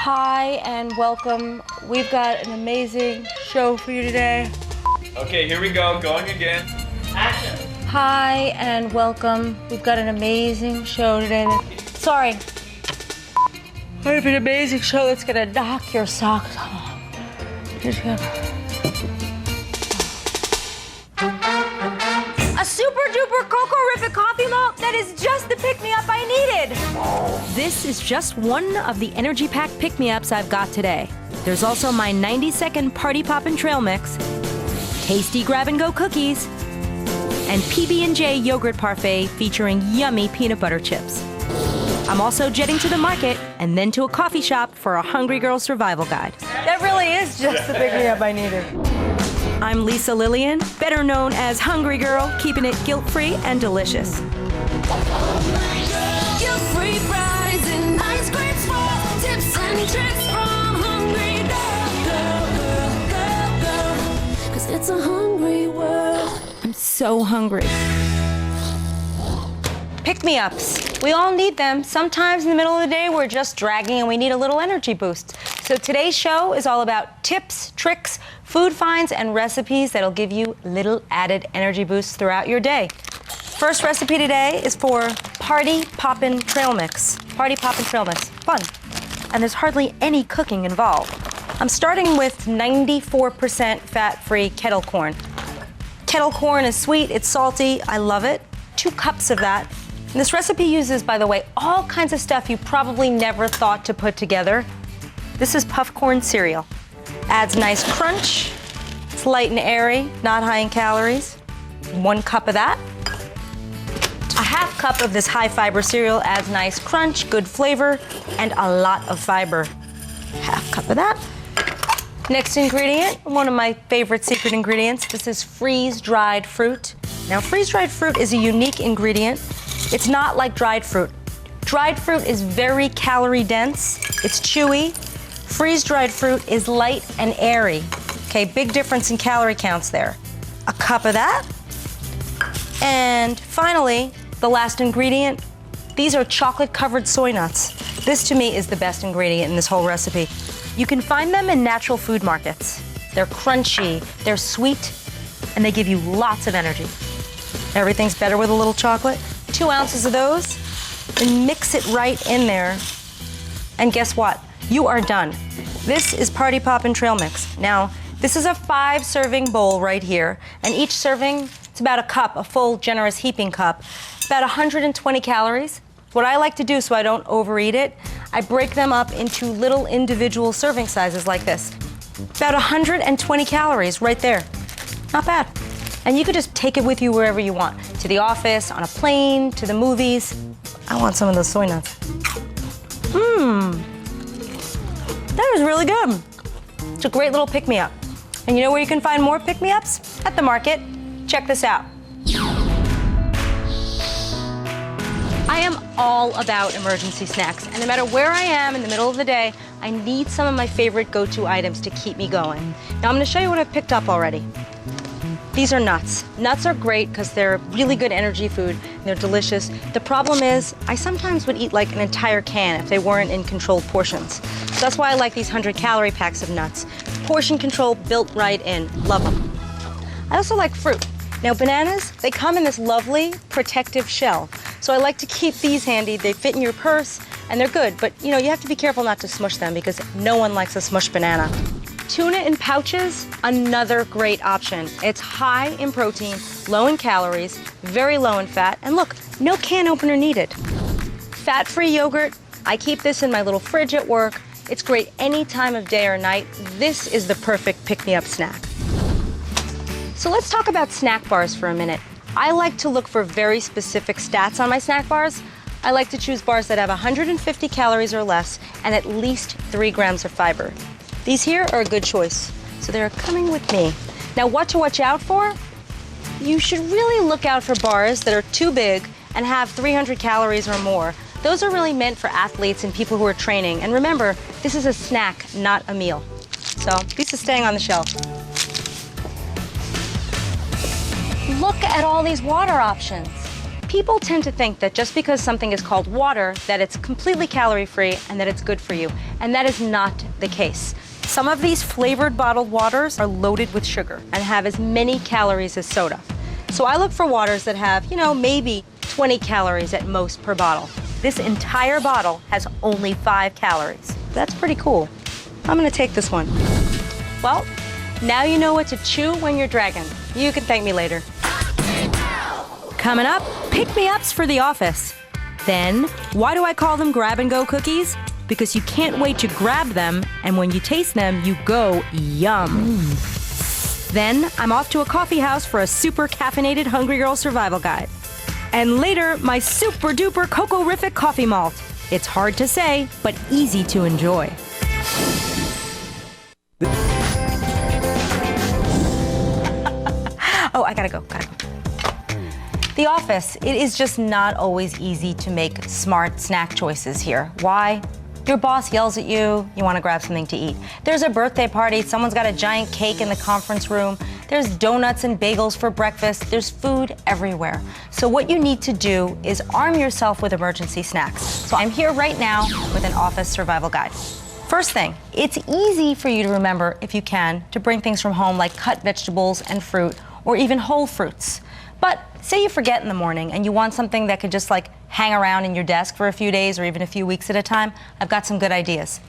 Hi and welcome. We've got an amazing show for you today. Okay, here we go. Going again. Action. Hi and welcome. We've got an amazing show today. Sorry. We have an amazing show that's gonna knock your socks off. Just gonna... A super duper Cocoa Rippin' coffee malt that is just the pick-me-up I needed. This is just one of the energy pack pick-me-ups I've got today. There's also my 90-second Party Poppin' Trail Mix, tasty grab-and-go cookies, and PB&J yogurt parfait featuring yummy peanut butter chips. I'm also jetting to the market and then to a coffee shop for a Hungry Girl survival guide. That really is just the pick-me-up I needed. I'm Lisa Lillian, better known as Hungry Girl, keeping it guilt-free and delicious. Guilt-free fries and ice cream swirl, tips and tricks from Hungry Girl, 'cause it's a hungry world. I'm so hungry. Pick-me-ups. We all need them. Sometimes in the middle of the day, we're just dragging and we need a little energy boost. So today's show is all about tips, tricks, food finds, and recipes that'll give you little added energy boosts throughout your day. First recipe today is for Party Poppin' Trail Mix. Party Poppin' Trail Mix. Fun. And there's hardly any cooking involved. I'm starting with 94% fat-free kettle corn. Kettle corn is sweet, it's salty, I love it. 2 cups of that. And this recipe uses, by the way, all kinds of stuff you probably never thought to put together. This is puff corn cereal. Adds nice crunch. It's light and airy, not high in calories. 1 cup of that. A half cup of this high fiber cereal adds nice crunch, good flavor, and a lot of fiber. Half cup of that. Next ingredient, one of my favorite secret ingredients. This is freeze-dried fruit. Now, freeze-dried fruit is a unique ingredient. It's not like dried fruit. Dried fruit is very calorie dense. It's chewy. Freeze-dried fruit is light and airy. Okay, big difference in calorie counts there. A cup of that. And finally, the last ingredient, these are chocolate-covered soy nuts. This, to me, is the best ingredient in this whole recipe. You can find them in natural food markets. They're crunchy, they're sweet, and they give you lots of energy. Everything's better with a little chocolate. 2 ounces of those, and mix it right in there. And guess what? You are done. This is Party Poppin' Trail Mix. Now, this is a 5-serving bowl right here, and each serving, it's about a cup, a full, generous heaping cup. About 120 calories. What I like to do so I don't overeat it, I break them up into little individual serving sizes like this. About 120 calories right there. Not bad. And you could just take it with you wherever you want. To the office, on a plane, to the movies. I want some of those soy nuts. That was really good. It's a great little pick-me-up. And you know where you can find more pick-me-ups? At the market. Check this out. I am all about emergency snacks, and no matter where I am in the middle of the day, I need some of my favorite go-to items to keep me going. Now I'm gonna show you what I've picked up already. These are nuts. Nuts are great because they're really good energy food, and they're delicious. The problem is, I sometimes would eat like an entire can if they weren't in controlled portions. So that's why I like these 100-calorie packs of nuts. Portion control built right in. Love them. I also like fruit. Now bananas, they come in this lovely protective shell. So I like to keep these handy. They fit in your purse and they're good, but you know, you have to be careful not to smush them because no one likes a smushed banana. Tuna in pouches, another great option. It's high in protein, low in calories, very low in fat, and look, no can opener needed. Fat-free yogurt, I keep this in my little fridge at work. It's great any time of day or night. This is the perfect pick-me-up snack. So let's talk about snack bars for a minute. I like to look for very specific stats on my snack bars. I like to choose bars that have 150 calories or less and at least 3 grams of fiber. These here are a good choice, so they're coming with me. Now, what to watch out for? You should really look out for bars that are too big and have 300 calories or more. Those are really meant for athletes and people who are training. And remember, this is a snack, not a meal. So these are staying on the shelf. Look at all these water options. People tend to think that just because something is called water, that it's completely calorie-free and that it's good for you. And that is not the case. Some of these flavored bottled waters are loaded with sugar and have as many calories as soda. So I look for waters that have, maybe 20 calories at most per bottle. This entire bottle has only 5 calories. That's pretty cool. I'm gonna take this one. Well, now you know what to chew when you're dragging. You can thank me later. Coming up, pick-me-ups for the office. Then, why do I call them grab-and-go cookies? Because you can't wait to grab them, and when you taste them, you go, yum. Then, I'm off to a coffee house for a super caffeinated Hungry Girl survival guide. And later, my super-duper Coco-rific coffee malt. It's hard to say, but easy to enjoy. Oh, I gotta go. The office, it is just not always easy to make smart snack choices here. Why? Your boss yells at you, you want to grab something to eat. There's a birthday party, someone's got a giant cake in the conference room. There's donuts and bagels for breakfast. There's food everywhere. So what you need to do is arm yourself with emergency snacks. So I'm here right now with an office survival guide. First thing, it's easy for you to remember, if you can, to bring things from home like cut vegetables and fruit, or even whole fruits. But say you forget in the morning and you want something that could just hang around in your desk for a few days or even a few weeks at a time, I've got some good ideas.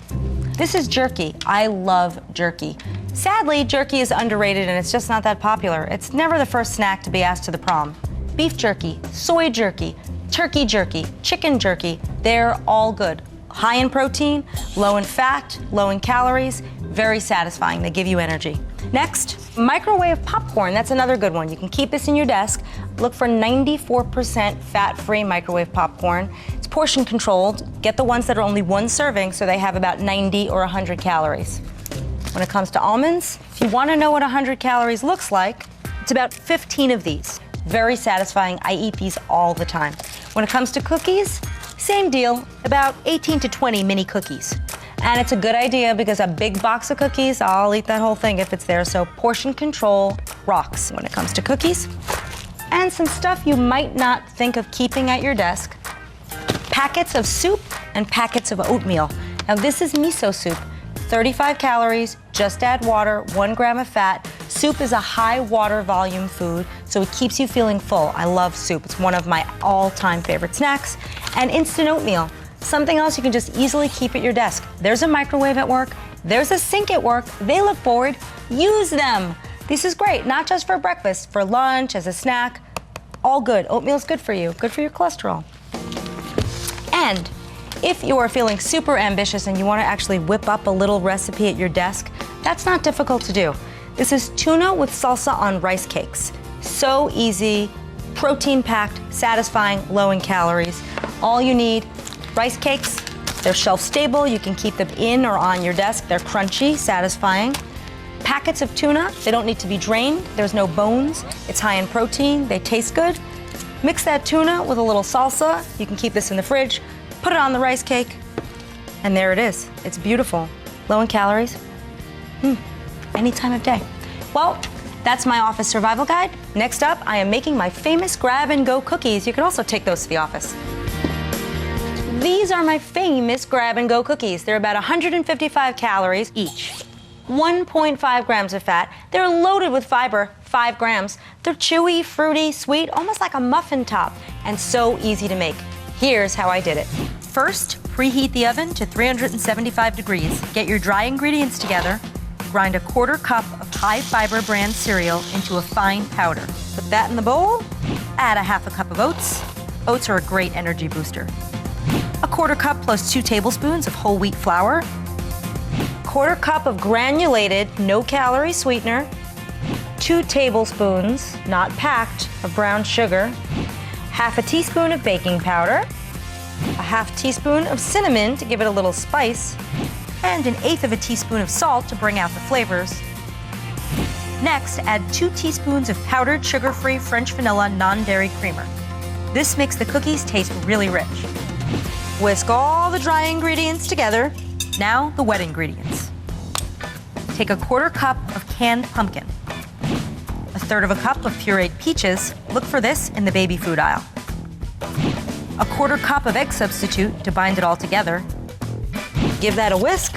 This is jerky. I love jerky. Sadly, jerky is underrated and it's just not that popular. It's never the first snack to be asked to the prom. Beef jerky, soy jerky, turkey jerky, chicken jerky, they're all good. High in protein, low in fat, low in calories, very satisfying. They give you energy. Next, microwave popcorn. That's another good one. You can keep this in your desk. Look for 94% fat-free microwave popcorn. It's portion controlled. Get the ones that are only one serving, so they have about 90 or 100 calories. When it comes to almonds, if you want to know what 100 calories looks like, it's about 15 of these. Very satisfying. I eat these all the time. When it comes to cookies, same deal, about 18 to 20 mini cookies. And it's a good idea because a big box of cookies, I'll eat that whole thing if it's there. So portion control rocks when it comes to cookies. And some stuff you might not think of keeping at your desk. Packets of soup and packets of oatmeal. Now this is miso soup. 35 calories, just add water, 1 gram of fat. Soup is a high water volume food, so it keeps you feeling full. I love soup. It's one of my all-time favorite snacks. And instant oatmeal. Something else you can just easily keep at your desk. There's a microwave at work. There's a sink at work. They look forward. Use them. This is great, not just for breakfast, for lunch, as a snack. All good. Oatmeal's good for you. Good for your cholesterol. And if you are feeling super ambitious and you want to actually whip up a little recipe at your desk, that's not difficult to do. This is tuna with salsa on rice cakes. So easy, protein-packed, satisfying, low in calories. All you need, rice cakes. They're shelf-stable. You can keep them in or on your desk. They're crunchy, satisfying. Packets of tuna. They don't need to be drained. There's no bones. It's high in protein. They taste good. Mix that tuna with a little salsa. You can keep this in the fridge. Put it on the rice cake. And there it is. It's beautiful. Low in calories. Any time of day. Well, that's my office survival guide. Next up, I am making my famous grab-and-go cookies. You can also take those to the office. These are my famous grab-and-go cookies. They're about 155 calories each. 1.5 grams of fat. They're loaded with fiber, 5 grams. They're chewy, fruity, sweet, almost like a muffin top, and so easy to make. Here's how I did it. First, preheat the oven to 375 degrees. Get your dry ingredients together. Grind a 1/4 cup of high fiber bran cereal into a fine powder. Put that in the bowl. Add a 1/2 cup of oats. Oats are a great energy booster. A 1/4 cup plus 2 tablespoons of whole wheat flour. 1/4 cup of granulated, no-calorie sweetener. 2 tablespoons, not packed, of brown sugar. 1/2 teaspoon of baking powder. A 1/2 teaspoon of cinnamon to give it a little spice. And 1/8 teaspoon of salt to bring out the flavors. Next, add 2 teaspoons of powdered sugar-free French vanilla non-dairy creamer. This makes the cookies taste really rich. Whisk all the dry ingredients together. Now the wet ingredients. Take a 1/4 cup of canned pumpkin. 1/3 cup of pureed peaches. Look for this in the baby food aisle. a 1/4 cup of egg substitute to bind it all together. Give that a whisk.